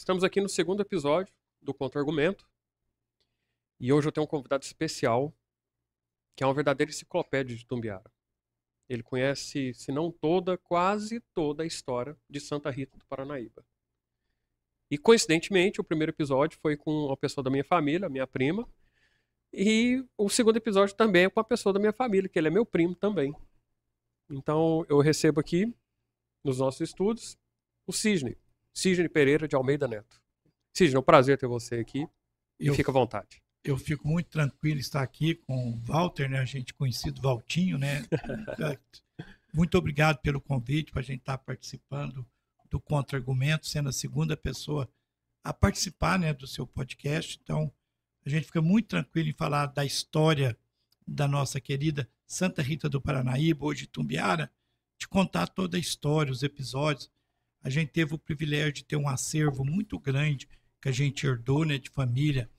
Estamos aqui no segundo episódio do Contra-Argumento e hoje eu tenho um convidado especial que é uma verdadeira enciclopédia de Itumbiara. Ele conhece, se não toda, quase toda a história de Santa Rita do Paranaíba. E coincidentemente o primeiro episódio foi com uma pessoa da minha família, minha prima, e o segundo episódio também é com uma pessoa da minha família, que ele é meu primo também. Então eu recebo aqui, nos nossos estudos, o Sidney Pereira de Almeida Neto. Sidney, é um prazer ter você aqui e fica à vontade. Eu fico muito tranquilo estar aqui com o Walter, né? A gente conhecido Valtinho, né? Muito obrigado pelo convite para a gente estar participando do Contra-Argumento, sendo a segunda pessoa a participar, né, do seu podcast. Então, a gente fica muito tranquilo em falar da história da nossa querida Santa Rita do Paranaíba, hoje Itumbiara, de contar toda a história, os episódios. A gente teve o privilégio de ter um acervo muito grande que a gente herdou, né, de família,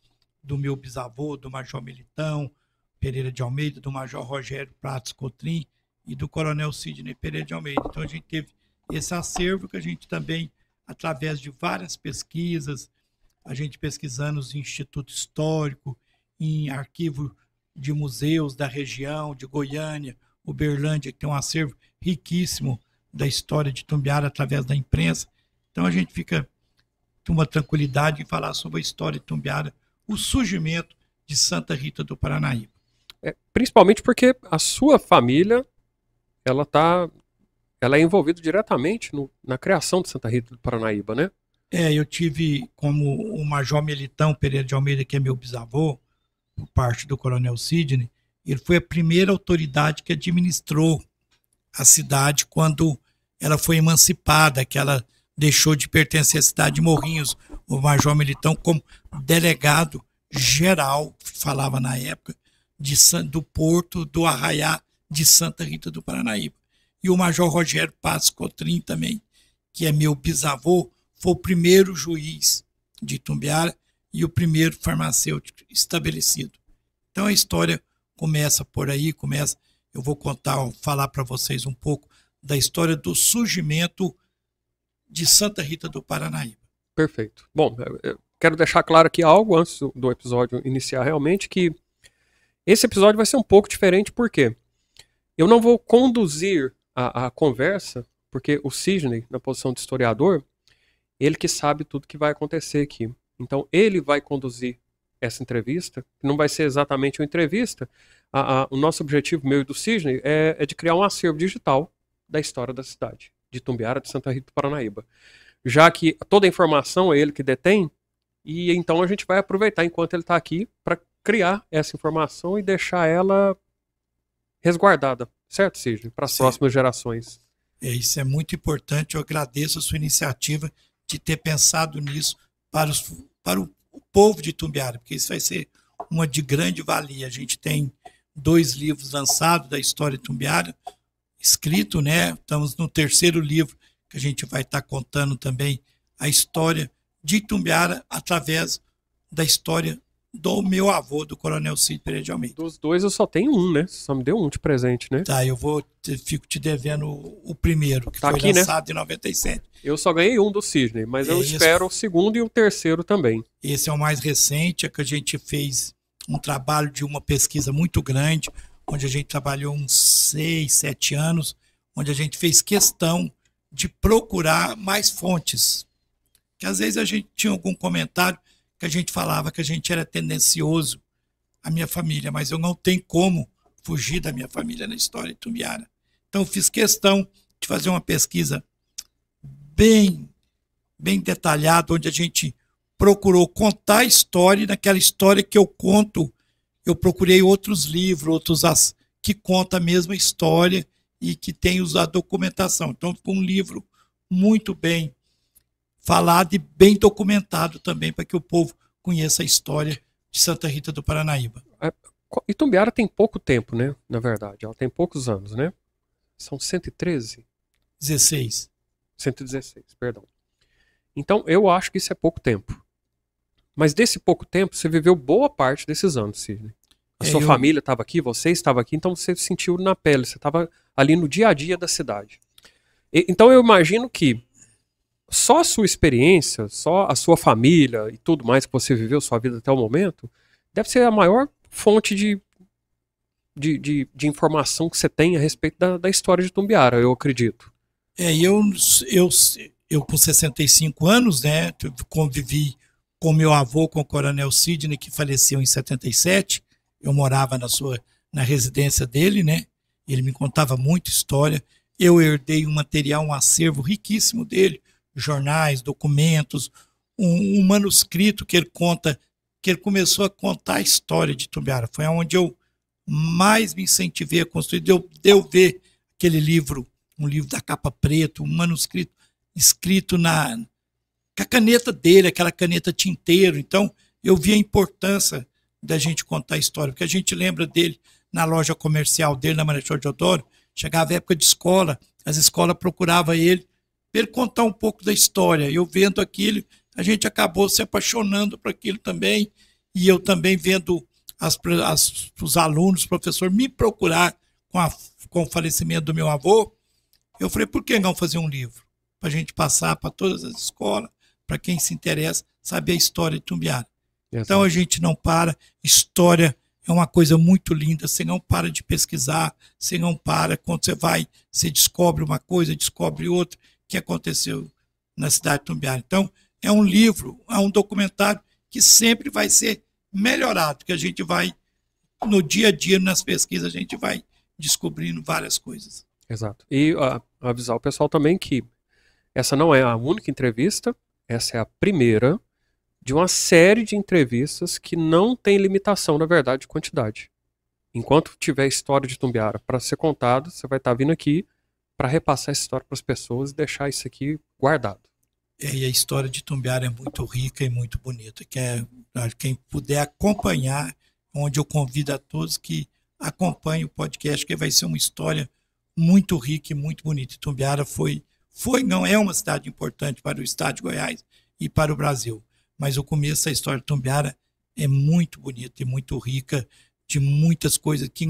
do meu bisavô, do Major Militão Pereira de Almeida, do Major Rogério Pratos Cotrim e do Coronel Sidney Pereira de Almeida. Então a gente teve esse acervo que a gente também, através de várias pesquisas, a gente pesquisando no Instituto Histórico, em arquivo de museus da região, de Goiânia, Uberlândia, que tem um acervo riquíssimo da história de Itumbiara através da imprensa. Então a gente fica com uma tranquilidade em falar sobre a história de Itumbiara, o surgimento de Santa Rita do Paranaíba. Principalmente porque a sua família ela é envolvida diretamente na criação de Santa Rita do Paranaíba, né? Eu tive como o Major Militão Pereira de Almeida, que é meu bisavô, por parte do Coronel Sidney. Ele foi a primeira autoridade que administrou a cidade quando ela foi emancipada, que ela deixou de pertencer à cidade de Morrinhos. O Major Militão, como delegado geral, falava na época, do Porto do Arraiá de Santa Rita do Paranaíba. E o Major Rogério Pratos Cotrim também, que é meu bisavô, foi o primeiro juiz de Itumbiara e o primeiro farmacêutico estabelecido. Então a história começa por aí, eu vou falar para vocês um pouco da história do surgimento de Santa Rita do Paranaíba. Perfeito. Bom, eu quero deixar claro aqui algo antes do episódio iniciar realmente, que esse episódio vai ser um pouco diferente, porque eu não vou conduzir a conversa, porque o Sidney, na posição de historiador, ele que sabe tudo que vai acontecer aqui. Então ele vai conduzir essa entrevista, que não vai ser exatamente uma entrevista. O nosso objetivo, meu e do Sidney, é de criar um acervo digital da história da cidade, de Itumbiara, de Santa Rita do Paranaíba. Já que toda a informação é ele que detém, e então a gente vai aproveitar enquanto ele está aqui para criar essa informação e deixar ela resguardada, certo, Sidney? Para as próximas gerações. Isso é muito importante, eu agradeço a sua iniciativa de ter pensado nisso para o povo de Itumbiara, porque isso vai ser uma de grande valia. A gente tem 2 livros lançados da história de Itumbiara, escrito, né? Estamos no 3º livro, que a gente vai estar contando também a história de Itumbiara através da história do meu avô, do Coronel Sidney Pereira de Almeida. Dos 2 eu só tenho um, né? Você só me deu um de presente, né? Tá, fico te devendo o primeiro, que tá foi aqui, lançado, né? Em 97. Eu só ganhei um do Sidney, mas eu espero o segundo e o terceiro também. Esse é o mais recente, é que a gente fez um trabalho de uma pesquisa muito grande, onde a gente trabalhou uns 6, 7 anos, onde a gente fez questão de procurar mais fontes. Que às vezes a gente tinha algum comentário que a gente falava que a gente era tendencioso, a minha família, mas eu não tenho como fugir da minha família na história de Itumbiara. Então eu fiz questão de fazer uma pesquisa bem detalhada, onde a gente procurou contar a história, e naquela história que eu conto, eu procurei outros livros, que contam a mesma história e que tem a documentação. Então ficou um livro muito bem falado e bem documentado também, para que o povo conheça a história de Santa Rita do Paranaíba. Itumbiara tem pouco tempo, né? Na verdade, ela tem poucos anos, né? São 113? 16. 116, perdão. Então, eu acho que isso é pouco tempo. Mas desse pouco tempo, você viveu boa parte desses anos, Sidney. A sua família estava aqui, você estava aqui, então você sentiu na pele, você estava ali no dia a dia da cidade. Então eu imagino que só a sua experiência, só a sua família e tudo mais que você viveu sua vida até o momento, deve ser a maior fonte de informação que você tem a respeito da história de Tumbiara, eu acredito. Eu com 65 anos, né, convivi com meu avô, com o Coronel Sidney, que faleceu em 77. Eu morava na residência dele, né? Ele me contava muita história. Eu herdei um material, um acervo riquíssimo dele, jornais, documentos, um manuscrito que ele conta, que ele começou a contar a história de Tumbiara. Foi onde eu mais me incentivei a construir. Deu ver aquele livro, um livro da capa preta, um manuscrito escrito com a caneta dele, aquela caneta tinteiro. Então, eu vi a importância da gente contar a história, porque a gente lembra dele na loja comercial dele, na Marechal Deodoro. Chegava a época de escola, as escolas procuravam ele para ele contar um pouco da história. Eu vendo aquilo, a gente acabou se apaixonando por aquilo também, e eu também vendo os alunos, os professores me procurar com o falecimento do meu avô. Eu falei, por que não fazer um livro? Para a gente passar para todas as escolas, para quem se interessa, saber a história de Tumbiara. Então a gente não para, história é uma coisa muito linda, você não para de pesquisar, você não para, quando você descobre uma coisa, descobre outra, que aconteceu na cidade de Tumbiara. Então é um livro, é um documentário que sempre vai ser melhorado, que a gente vai, no dia a dia, nas pesquisas, a gente vai descobrindo várias coisas. Exato. E avisar o pessoal também que essa não é a única entrevista, essa é a primeira de uma série de entrevistas que não tem limitação, na verdade, de quantidade. Enquanto tiver história de Tumbiara para ser contado, você vai estar vindo aqui para repassar essa história para as pessoas e deixar isso aqui guardado. E a história de Tumbiara é muito rica e muito bonita. Quem puder acompanhar, onde eu convido a todos que acompanhem o podcast, que vai ser uma história muito rica e muito bonita. Tumbiara não é uma cidade importante para o estado de Goiás e para o Brasil, mas o começo da história de Tumbiara é muito bonita e muito rica, de muitas coisas que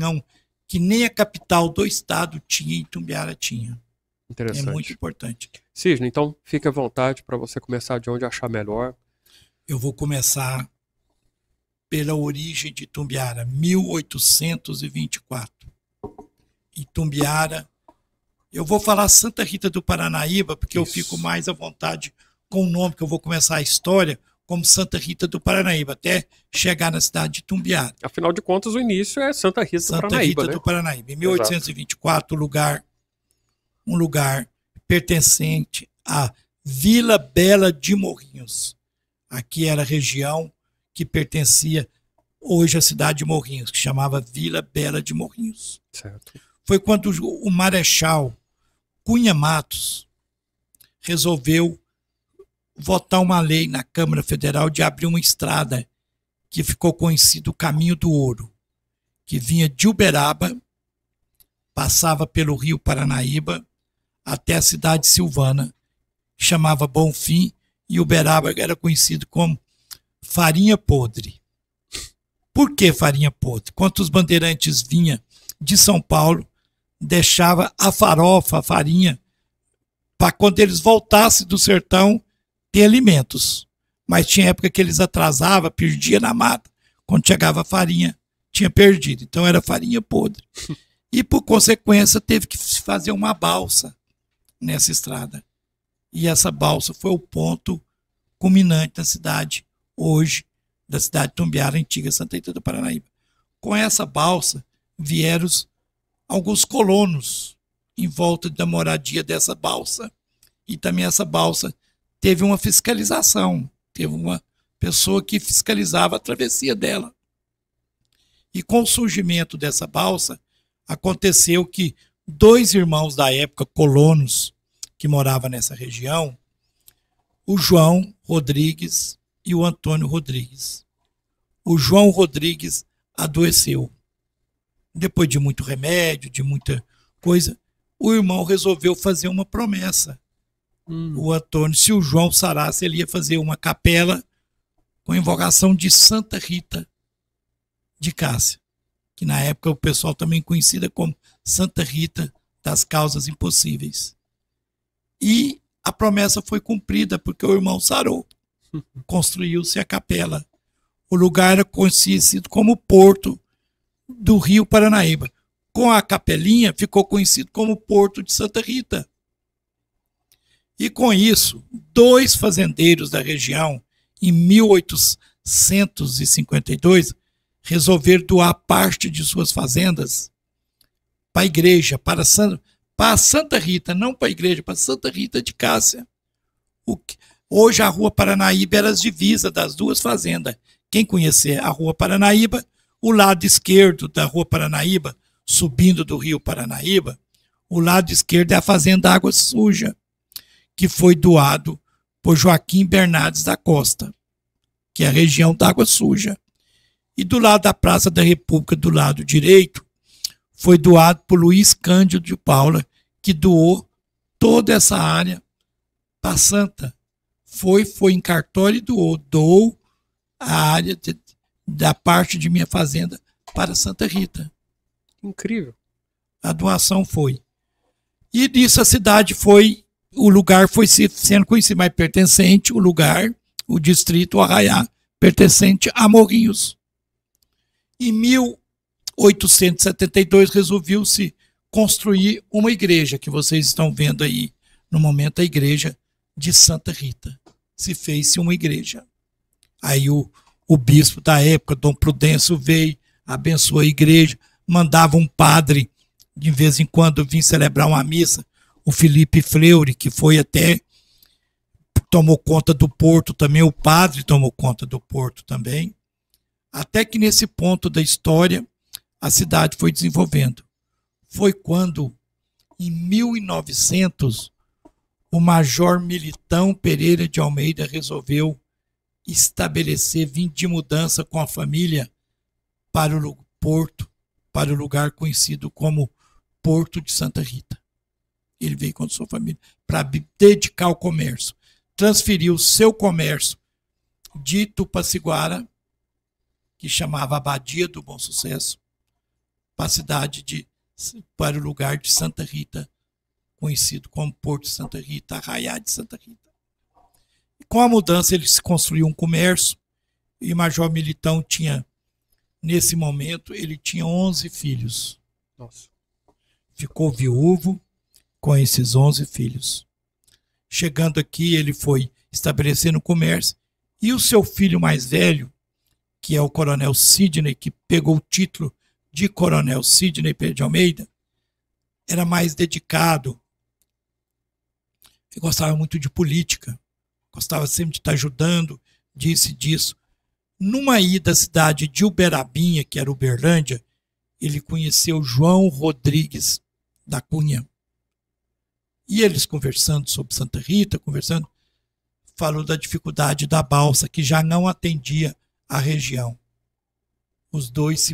nem a capital do estado tinha e Tumbiara tinha. Interessante. É muito importante. Sidney, então fique à vontade para você começar de onde achar melhor. Eu vou começar pela origem de Tumbiara, 1824. E Tumbiara, eu vou falar Santa Rita do Paranaíba, porque eu fico mais à vontade com o nome, que eu vou começar a história como Santa Rita do Paranaíba, até chegar na cidade de Tumbiara. Afinal de contas, o início é Santa Rita do Paranaíba. Santa Rita do Paranaíba. Em 1824, um lugar pertencente à Vila Bela de Morrinhos. Aqui era a região que pertencia hoje à cidade de Morrinhos, que chamava Vila Bela de Morrinhos. Certo. Foi quando o Marechal Cunha Matos resolveu votar uma lei na Câmara Federal de abrir uma estrada que ficou conhecido o Caminho do Ouro, que vinha de Uberaba, passava pelo Rio Paranaíba até a cidade de Silvânia, chamava Bonfim, e Uberaba era conhecido como Farinha Podre. Por que Farinha Podre? Quando os bandeirantes vinham de São Paulo, deixava a farofa, a farinha, para quando eles voltassem do sertão, ter alimentos. Mas tinha época que eles atrasavam, perdia na mata. Quando chegava a farinha, tinha perdido. Então era farinha podre. E por consequência teve que fazer uma balsa nessa estrada. E essa balsa foi o ponto culminante da cidade, hoje, da cidade de Tumbiara, antiga Santa Rita do Paranaíba. Com essa balsa vieram alguns colonos em volta da moradia dessa balsa. E também essa balsa teve uma fiscalização, teve uma pessoa que fiscalizava a travessia dela. E com o surgimento dessa balsa, aconteceu que 2 irmãos da época, colonos, que moravam nessa região, o João Rodrigues e o Antônio Rodrigues. O João Rodrigues adoeceu. Depois de muito remédio, de muita coisa, o irmão resolveu fazer uma promessa. O Antônio, se o João sarasse, ele ia fazer uma capela com invocação de Santa Rita de Cássia, que na época o pessoal também conhecida como Santa Rita das Causas Impossíveis. E a promessa foi cumprida, porque o irmão sarou. Construiu-se a capela. O lugar era conhecido como Porto do Rio Paranaíba. Com a capelinha, ficou conhecido como Porto de Santa Rita. E com isso, 2 fazendeiros da região, em 1852, resolveram doar parte de suas fazendas para a igreja, para Santa Rita, não para a igreja, para Santa Rita de Cássia. Hoje a Rua Paranaíba era as divisas das 2 fazendas. Quem conhecer a Rua Paranaíba, o lado esquerdo da Rua Paranaíba, subindo do Rio Paranaíba, o lado esquerdo é a Fazenda Água Suja, que foi doado por Joaquim Bernardes da Costa, que é a região da Água Suja. E do lado da Praça da República, do lado direito, foi doado por Luiz Cândido de Paula, que doou toda essa área para Santa. Foi em cartório e doou a área da parte de minha fazenda para Santa Rita. Incrível. A doação foi. E disso a cidade o lugar foi sendo conhecido, mas pertencente, o distrito, o Arraiá, pertencente a Morrinhos. Em 1872 resolveu-se construir uma igreja, que vocês estão vendo aí no momento, a igreja de Santa Rita. Se fez-se uma igreja. Aí o bispo da época, Dom Prudêncio, veio, abençoou a igreja, mandava um padre, de vez em quando, vir celebrar uma missa, o Felipe Fleury, que foi até, tomou conta do porto também, o padre tomou conta do porto também, até que nesse ponto da história, a cidade foi desenvolvendo. Foi quando, em 1900, o Major Militão Pereira de Almeida resolveu estabelecer, vir de mudança com a família para o porto, para o lugar conhecido como Porto de Santa Rita. Ele veio com sua família para dedicar ao comércio. Transferiu seu comércio de Tupaciguara, que chamava Abadia do Bom Sucesso, para a cidade para o lugar de Santa Rita, conhecido como Porto de Santa Rita, Arraiá de Santa Rita. E com a mudança, ele se construiu um comércio, e o Major Militão tinha, nesse momento, ele tinha 11 filhos. Nossa. Ficou viúvo com esses 11 filhos. Chegando aqui, ele foi estabelecendo o comércio, e o seu filho mais velho, que é o Coronel Sidney, que pegou o título de Coronel Sidney Pereira de Almeida, era mais dedicado. Ele gostava muito de política, gostava sempre de estar ajudando, disso. Numa ida à cidade de Uberabinha, que era Uberlândia, ele conheceu João Rodrigues da Cunha. E eles conversando sobre Santa Rita, falou da dificuldade da balsa, que já não atendia a região. Os dois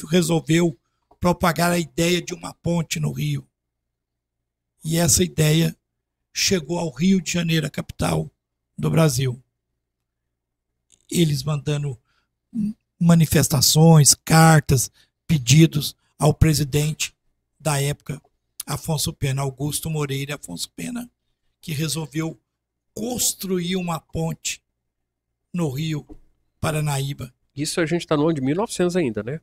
resolveu propagar a ideia de uma ponte no Rio. E essa ideia chegou ao Rio de Janeiro, a capital do Brasil. Eles mandando manifestações, cartas, pedidos ao presidente da época, Afonso Pena, Augusto Moreira Afonso Pena, que resolveu construir uma ponte no Rio Paranaíba. Isso a gente está no ano de 1900 ainda, né?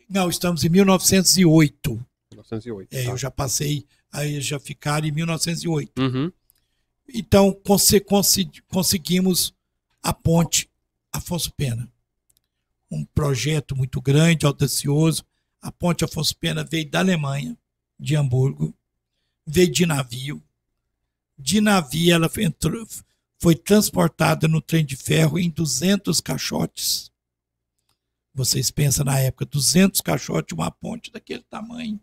Não, estamos em 1908. 1908. Tá. Eu já passei, aí já ficaram em 1908. Uhum. Então, conseguimos a ponte Afonso Pena. Um projeto muito grande, audacioso. A ponte Afonso Pena veio da Alemanha, de Hamburgo, veio de navio. De navio, ela foi transportada no trem de ferro em 200 caixotes. Vocês pensam na época, 200 caixotes, uma ponte daquele tamanho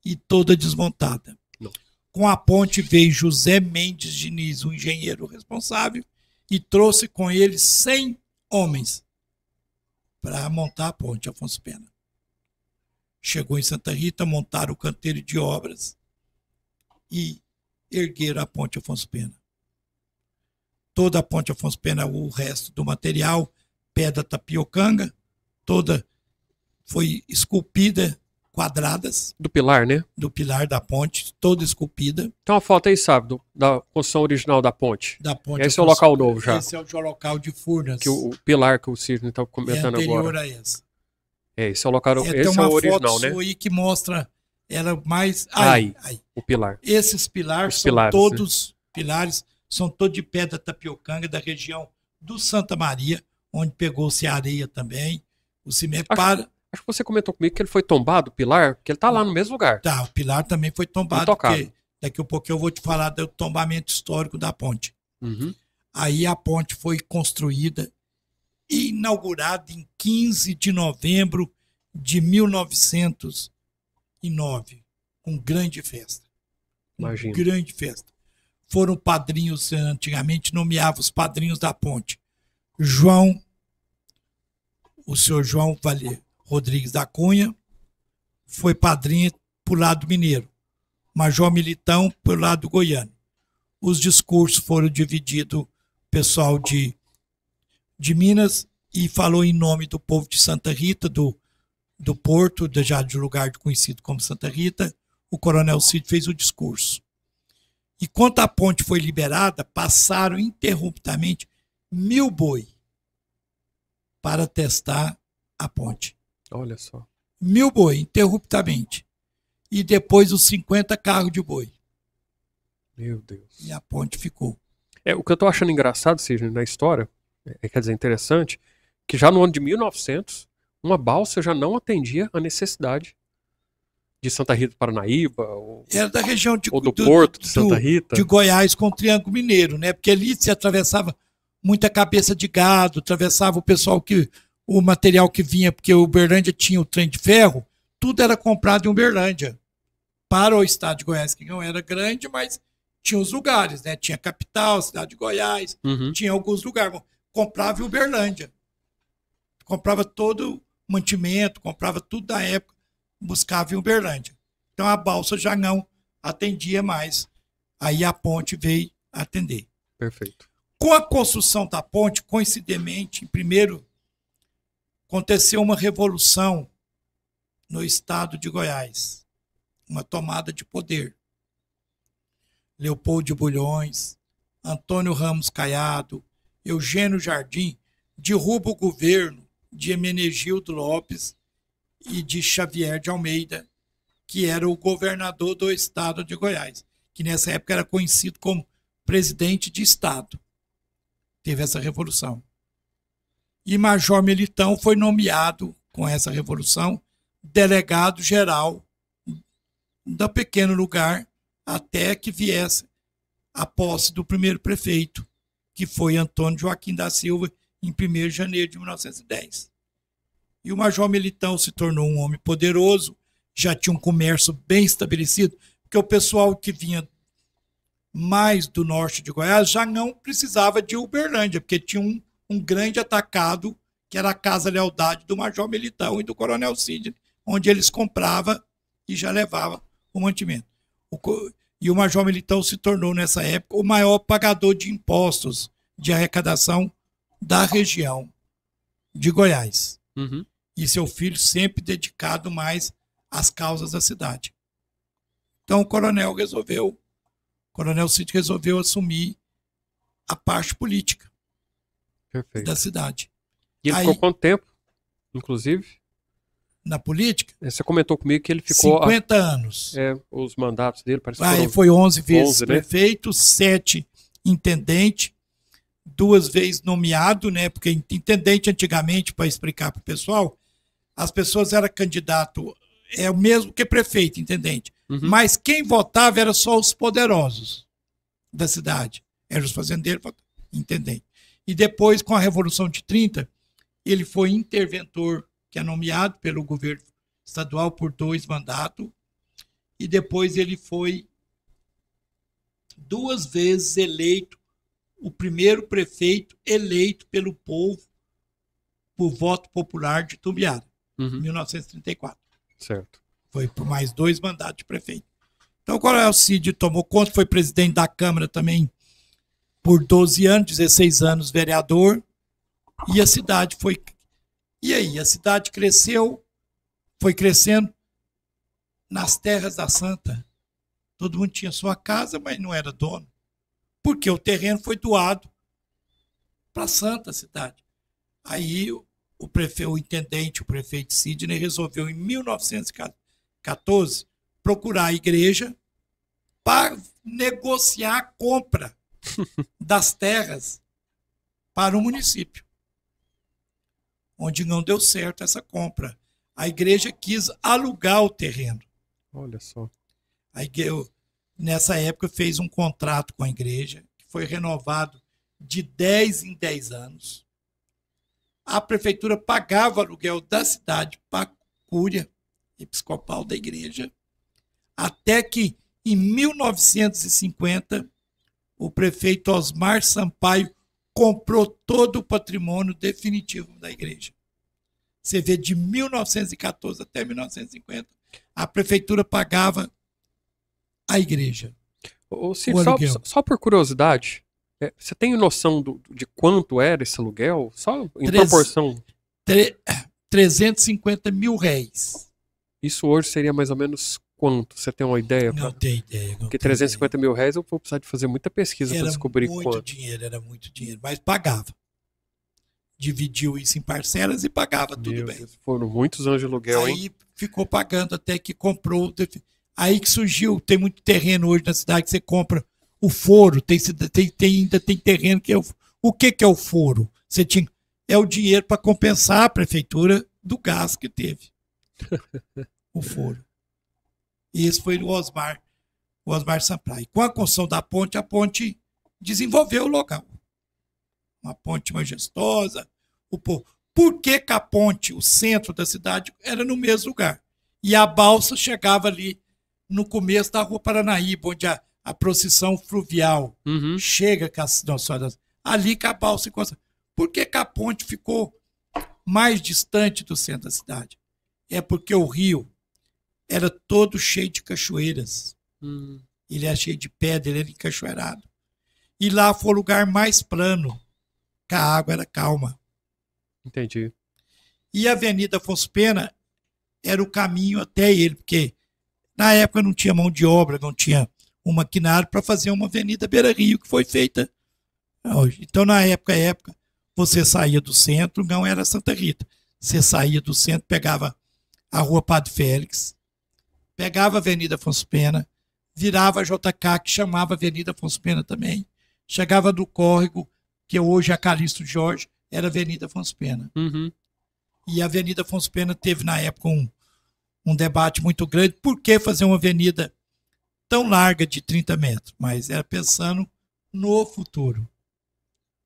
e toda desmontada. Não. Com a ponte veio José Mendes Diniz, o engenheiro responsável, e trouxe com ele 100 homens para montar a ponte Afonso Pena. Chegou em Santa Rita, montaram o canteiro de obras e ergueram a ponte Afonso Pena. Toda a ponte Afonso Pena, o resto do material, pedra tapiocanga, toda foi esculpida quadradas. Do pilar, né? Do pilar da ponte, toda esculpida. Tem uma foto aí, sabe, da construção original da ponte. Da ponte. Esse é o local novo já. Esse é o local de Furnas. Que o pilar que o Sidney está comentando anterior agora. A esse. Esse é o local, esse tem uma é o original, foto né? Sua aí que mostra ela mais... Aí, o pilar. Esses pilares são todos... Né? Pilares são todos de pedra tapiocanga da região do Santa Maria, onde pegou-se areia também. O cimento Acho que você comentou comigo que ele foi tombado, o pilar, porque ele está lá no mesmo lugar. Tá, o pilar também foi tombado, porque daqui a pouco eu vou te falar do tombamento histórico da ponte. Uhum. Aí a ponte foi construída e inaugurada em 15 de novembro de 1909, com grande festa. Imagina. Grande festa. Foram padrinhos, antigamente nomeavam os padrinhos da ponte. O senhor João Rodrigues da Cunha foi padrinho pro lado mineiro. Major Militão pelo lado goiano. Os discursos foram divididos, pessoal de Minas, e falou em nome do povo de Santa Rita, do Porto, já de lugar conhecido como Santa Rita. O coronel Cid fez o discurso. E quando a ponte foi liberada, passaram interruptamente 1000 boi para testar a ponte. Olha só. 1000 boi, interruptamente. E depois os 50 carros de boi. Meu Deus. E a ponte ficou. O que eu tô achando engraçado, Sidney, na história, quer dizer, interessante, que já no ano de 1900, uma balsa já não atendia a necessidade de Santa Rita do Paranaíba, era da região ou do Porto de Santa Rita. De Goiás com o Triângulo Mineiro, né? Porque ali se atravessava muita cabeça de gado, atravessava o pessoal o material que vinha, porque o Uberlândia tinha o trem de ferro, tudo era comprado em Uberlândia. Para o estado de Goiás, que não era grande, mas tinha os lugares, né? Tinha capital, cidade de Goiás, tinha alguns lugares. Comprava em Uberlândia. Comprava todo o mantimento, comprava tudo da época, buscava em Uberlândia. Então a balsa já não atendia mais. Aí a ponte veio atender. Perfeito. Com a construção da ponte, coincidentemente, primeiro aconteceu uma revolução no estado de Goiás. Uma tomada de poder. Leopoldo de Bulhões, Antônio Ramos Caiado, Eugênio Jardim derruba o governo de Hermenegildo Lopes e de Xavier de Almeida, que era o governador do estado de Goiás, que nessa época era conhecido como presidente de estado. Teve essa revolução. E Major Militão foi nomeado, com essa revolução, delegado-geral do pequeno lugar, até que viesse a posse do primeiro prefeito, que foi Antônio Joaquim da Silva, em 1º de janeiro de 1910. E o Major Militão se tornou um homem poderoso, já tinha um comércio bem estabelecido, porque o pessoal que vinha mais do norte de Goiás já não precisava de Uberlândia, porque tinha um grande atacado, que era a Casa Lealdade do Major Militão e do Coronel Sidney, onde eles compravam e já levavam o mantimento. E o Major Militão se tornou, nessa época, o maior pagador de impostos de arrecadação da região de Goiás. Uhum. E seu filho sempre dedicado mais às causas da cidade. Então o Coronel Cid resolveu assumir a parte política Perfeito. da cidade. E ele ficou quanto tempo, inclusive? Na política? Você comentou comigo que ele ficou... 50 anos. Os mandatos dele, parece que foram... Ele foi 11 vezes 11, prefeito, né? 7 intendente, 2 vezes nomeado, né? Porque intendente antigamente, para explicar para o pessoal, as pessoas eram candidato, o mesmo que prefeito, intendente. Uhum. Mas quem votava era só os poderosos da cidade. Eram os fazendeiros, intendente. E depois, com a Revolução de 30, ele foi interventor, que é nomeado pelo governo estadual por 2 mandatos. E depois ele foi 2 vezes eleito, o primeiro prefeito eleito pelo povo por voto popular de Tumbiara, em 1934. Certo. Foi por mais 2 mandatos de prefeito. Então o Coronel Cid tomou conta, foi presidente da Câmara também por 12 anos, 16 anos vereador, e a cidade foi... E aí, a cidade cresceu, foi crescendo, nas terras da Santa, todo mundo tinha sua casa, mas não era dono. Porque o terreno foi doado para a Santa Cidade. Aí o intendente, o prefeito Sidney, resolveu em 1914 procurar a igreja para negociar a compra das terras para o município, onde não deu certo essa compra. A igreja quis alugar o terreno. Olha só. Nessa época, fez um contrato com a igreja, que foi renovado de 10 em 10 anos. A prefeitura pagava o aluguel da cidade para a cúria episcopal da igreja, até que, em 1950, o prefeito Osmar Sampaio comprou todo o patrimônio definitivo da igreja. Você vê, de 1914 até 1950, a prefeitura pagava a igreja. Ô, Cid, só por curiosidade, você tem noção de quanto era esse aluguel? Só em proporção? 350 mil réis. Isso hoje seria mais ou menos quanto? Você tem uma ideia? Não tenho ideia. Porque 350 mil réis eu vou precisar de fazer muita pesquisa para descobrir quanto. Era muito dinheiro, mas pagava. Dividiu isso em parcelas e pagava tudo bem. Foram muitos anos de aluguel, hein? Aí ficou pagando até que comprou. Aí que surgiu, tem muito terreno hoje na cidade que você compra o foro, ainda tem terreno que é o que é o foro? É o dinheiro para compensar a prefeitura do gasto que teve. O foro. E esse foi o Osmar Sampaio. Com a construção da ponte, a ponte desenvolveu o local. Uma ponte majestosa. Por que a ponte, o centro da cidade, era no mesmo lugar? E a balsa chegava ali no começo da Rua Paranaíba, onde a procissão fluvial chega com as Nossa Senhora, ali que a balsa encosta. Por que a ponte ficou mais distante do centro da cidade? É porque o rio era todo cheio de cachoeiras. Ele era cheio de pedra, ele era encachoeirado. E lá foi o lugar mais plano, que a água era calma. Entendi. E a Avenida Afonso Pena era o caminho até ele, porque na época não tinha mão de obra, não tinha um maquinário para fazer uma avenida Beira-Rio, que foi feita hoje. Então, na época, você saía do centro, não era Santa Rita. Você saía do centro, pegava a Rua Padre Félix, pegava a Avenida Afonso Pena, virava a JK, que chamava Avenida Afonso Pena também, chegava do córrego, que hoje é a Calixto Jorge, era a Avenida Afonso Pena. E a Avenida Afonso Pena teve, na época, um debate muito grande. Por que fazer uma avenida tão larga de 30 metros? Mas era pensando no futuro.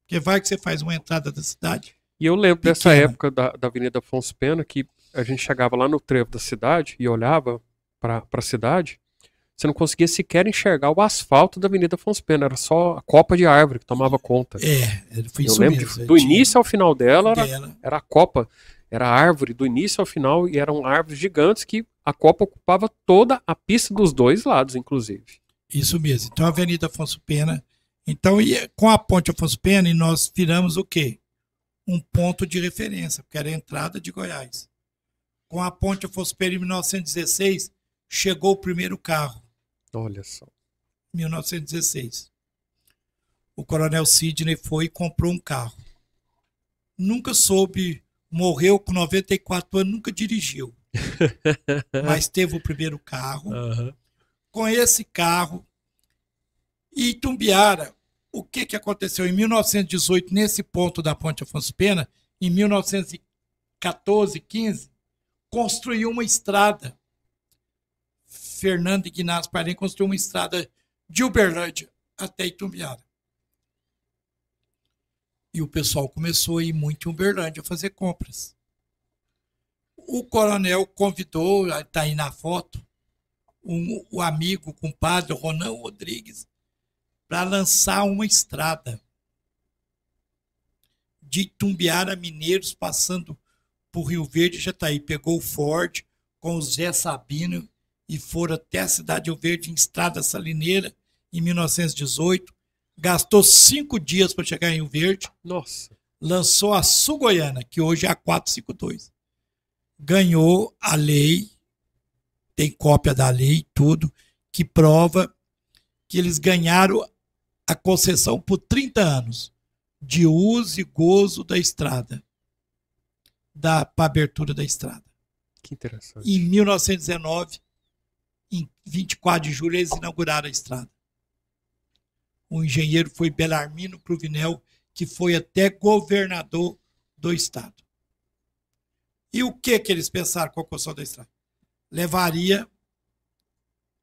Porque vai que você faz uma entrada da cidade. E eu lembro dessa época da Avenida Afonso Pena, que a gente chegava lá no trevo da cidade e olhava para a cidade, você não conseguia sequer enxergar o asfalto da Avenida Afonso Pena, era só a copa de árvore que tomava conta. Foi isso mesmo. Eu lembro do início ao final dela era a copa, era a árvore do início ao final, e eram árvores gigantes que a copa ocupava toda a pista dos dois lados, inclusive. Isso mesmo. Então a Avenida Afonso Pena, com a ponte Afonso Pena, e nós viramos o quê? Um ponto de referência, porque era a entrada de Goiás. Com a ponte Afonso Pena, em 1916, chegou o primeiro carro. Olha só. 1916. O coronel Sidney foi e comprou um carro. Nunca soube, morreu com 94 anos, nunca dirigiu. Mas teve o primeiro carro. Com esse carro, e Itumbiara, o que aconteceu? Em 1918, nesse ponto da ponte Afonso Pena, em 1914, 15, construiu uma estrada. Fernando Ignaz Parim construiu uma estrada de Uberlândia até Itumbiara. E o pessoal começou a ir muito em Uberlândia fazer compras. O coronel convidou, está aí na foto, o amigo, o compadre Ronan Rodrigues, para lançar uma estrada de Itumbiara a Mineiros, passando por Rio Verde e Jataí. Pegou o Ford com o Zé Sabino e foram até a cidade de Rio Verde em estrada salineira em 1918. Gastou 5 dias para chegar em Rio Verde. Nossa. Lançou a Sul Goiana, que hoje é a 452. Ganhou a lei tem cópia da lei e tudo, que prova que eles ganharam a concessão por 30 anos de uso e gozo da estrada, para abertura da estrada. Que interessante. Em 1919, em 24 de julho, eles inauguraram a estrada. O engenheiro foi Belarmino Cruvinel, que foi até governador do estado. E o que eles pensaram com a construção da estrada? Levaria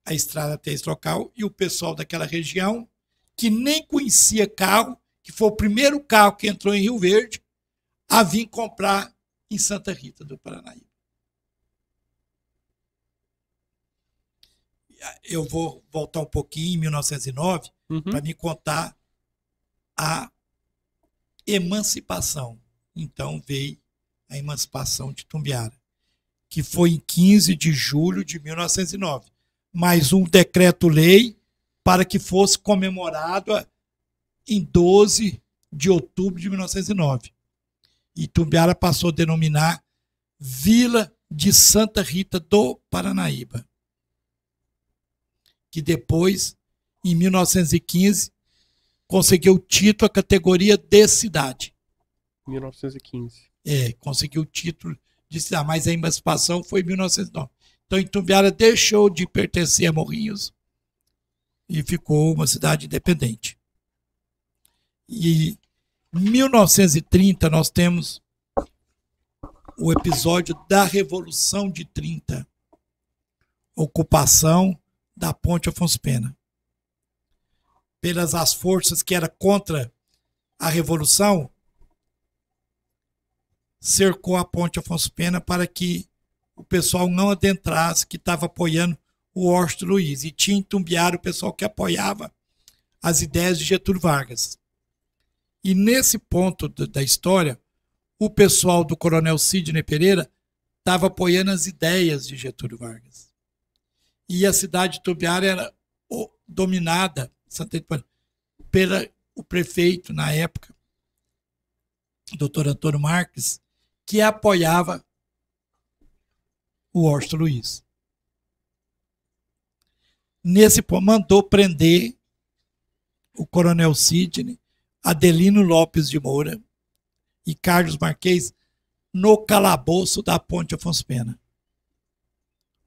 a estrada até esse local e o pessoal daquela região, que nem conhecia carro, que foi o primeiro carro que entrou em Rio Verde, a vir comprar em Santa Rita do Paranaíba. Eu vou voltar um pouquinho em 1909 para me contar a emancipação. Então veio a emancipação de Itumbiara, que foi em 15 de julho de 1909. Mais um decreto-lei para que fosse comemorado em 12 de outubro de 1909. Itumbiara passou a denominar Vila de Santa Rita do Paranaíba, que depois, em 1915, conseguiu o título, a categoria de cidade. 1915. Conseguiu o título de cidade, mas a emancipação foi em 1909. Então, Itumbiara deixou de pertencer a Morrinhos e ficou uma cidade independente. E em 1930, nós temos o episódio da Revolução de 30, ocupação da Ponte Afonso Pena. Pelas as forças que eram contra a Revolução, cercou a Ponte Afonso Pena para que o pessoal não adentrasse, que estava apoiando o Washington Luiz. E tinha em Itumbiara o pessoal que apoiava as ideias de Getúlio Vargas. E nesse ponto da história, o pessoal do Coronel Sidney Pereira estava apoiando as ideias de Getúlio Vargas. E a cidade de Itumbiara era dominada pelo prefeito, na época, Dr. Antônio Marques, que apoiava o Washington Luiz. Nesse ponto, mandou prender o Coronel Sidney, Adelino Lopes de Moura e Carlos Marques no calabouço da Ponte Afonso Pena,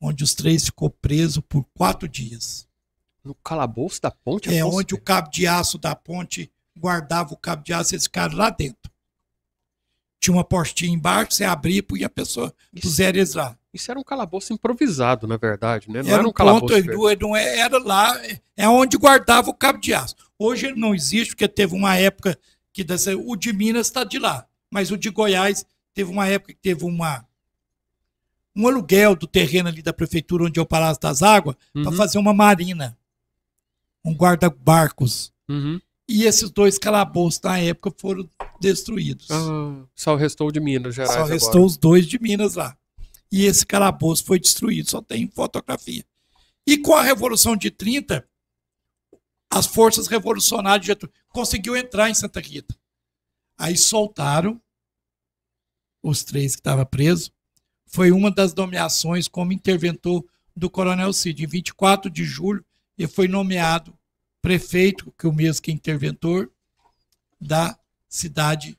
onde os três ficou presos por 4 dias. No calabouço da Ponte Afonso Pena? Onde o cabo de aço da ponte guardava o cabo de aço, eles ficaram lá dentro. Tinha uma portinha embaixo, você abria e a pessoa puseram eles lá. Isso era um calabouço improvisado, na verdade, né? Não era um calabouço. Não era lá, é onde guardava o cabo de aço. Hoje ele não existe, porque teve uma época que o de Minas está de lá, mas o de Goiás teve uma época que teve um aluguel do terreno ali da prefeitura onde é o Palácio das Águas para fazer uma marina, um guarda-barcos. E esses 2 calabouços na época foram destruídos. Só restou o de Minas Gerais. Só restou agora os 2 de Minas lá. E esse calabouço foi destruído, só tem fotografia. E com a Revolução de 30, as forças revolucionárias conseguiu entrar em Santa Rita. Aí soltaram os 3 que estavam presos. Foi uma das nomeações como interventor do Coronel Cid. Em 24 de julho, ele foi nomeado prefeito, que é o mesmo que interventor, da cidade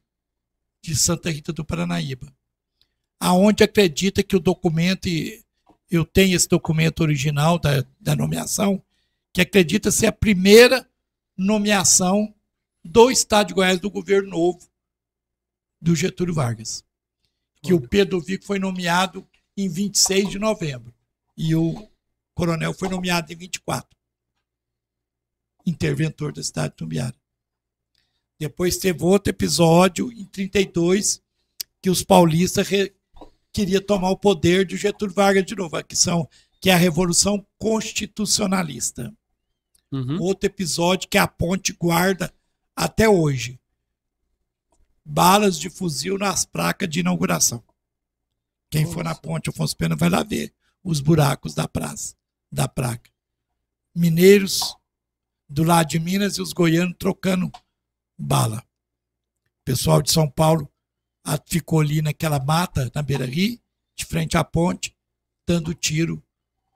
de Santa Rita do Paranaíba. Aonde acredita que o documento, e eu tenho esse documento original da nomeação, que acredita ser a primeira nomeação do Estado de Goiás do governo novo do Getúlio Vargas. Que o Pedro Vico foi nomeado em 26 de novembro e o coronel foi nomeado em 24. Interventor da cidade de Itumbiara. Depois teve outro episódio, em 32, que os paulistas queriam tomar o poder de Getúlio Vargas de novo, que é a Revolução Constitucionalista. Outro episódio que a ponte guarda até hoje. Balas de fuzil nas placas de inauguração. Quem for na ponte Afonso Pena vai lá ver os buracos da placa. Mineiros do lado de Minas e os goianos trocando bala. O pessoal de São Paulo ficou ali naquela mata, na beira-rio, de frente à ponte, dando tiro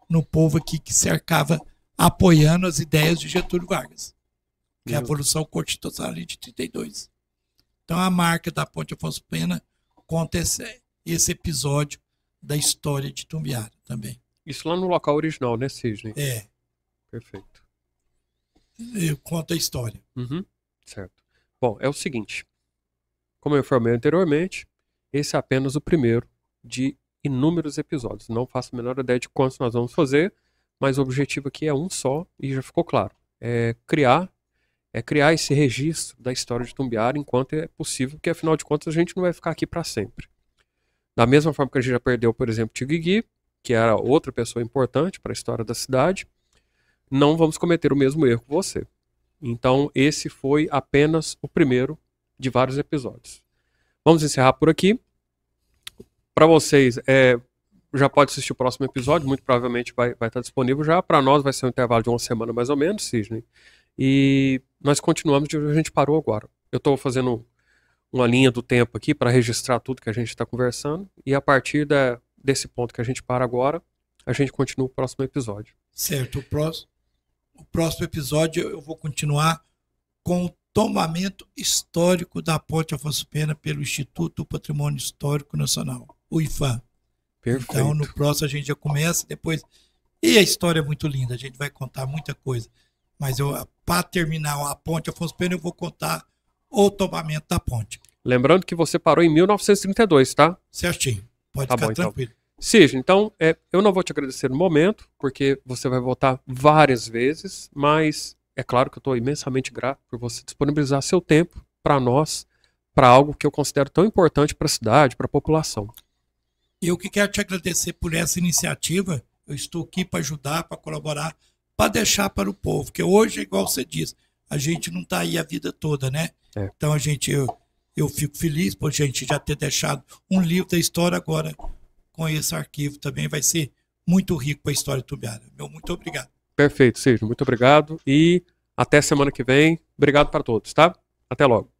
no povo aqui que cercava, apoiando as ideias de Getúlio Vargas. Que é a Revolução Constitucional de 32. Então a marca da Ponte Afonso Pena conta esse episódio da história de Itumbiara também. Isso lá no local original, né, Sidney? É. Perfeito. Eu conto a história. Uhum, certo. Bom, é o seguinte. Como eu informei anteriormente, esse é apenas o primeiro de inúmeros episódios. Não faço a menor ideia de quantos nós vamos fazer, mas o objetivo aqui é um só e já ficou claro. É criar esse registro da história de Itumbiara enquanto é possível, porque afinal de contas a gente não vai ficar aqui para sempre. Da mesma forma que a gente já perdeu, por exemplo, Tigui, que era outra pessoa importante para a história da cidade, não vamos cometer o mesmo erro que você. Então esse foi apenas o primeiro de vários episódios. Vamos encerrar por aqui. Para vocês, já pode assistir o próximo episódio, muito provavelmente vai estar disponível já. Para nós vai ser um intervalo de uma semana mais ou menos, Sidney. E nós continuamos de onde a gente parou agora. Eu estou fazendo uma linha do tempo aqui para registrar tudo que a gente está conversando. E a partir desse ponto que a gente para agora, a gente continua o próximo episódio. Certo. O próximo episódio eu vou continuar com o tombamento histórico da Ponte Afonso Pena pelo Instituto do Patrimônio Histórico Nacional, o IPHAN. Perfeito. Então, no próximo a gente já começa, depois... E a história é muito linda, a gente vai contar muita coisa. Mas para terminar a Ponte Afonso Pena, eu vou contar o tombamento da ponte. Lembrando que você parou em 1932, tá? Certinho. Pode Tá ficar bom, tranquilo. Então. Sidney, então, eu não vou te agradecer no momento, porque você vai voltar várias vezes, mas é claro que eu estou imensamente grato por você disponibilizar seu tempo para nós, para algo que eu considero tão importante para a cidade, para a população. Eu que quero te agradecer por essa iniciativa. Eu estou aqui para ajudar, para colaborar, para deixar para o povo, porque hoje, igual você disse, a gente não está aí a vida toda, né? É. Então eu fico feliz por a gente já ter deixado um livro da história agora. Com esse arquivo também vai ser muito rico para a história de Itumbiara. Meu muito obrigado. Perfeito, Sidney. Muito obrigado e até semana que vem. Obrigado para todos, tá? Até logo.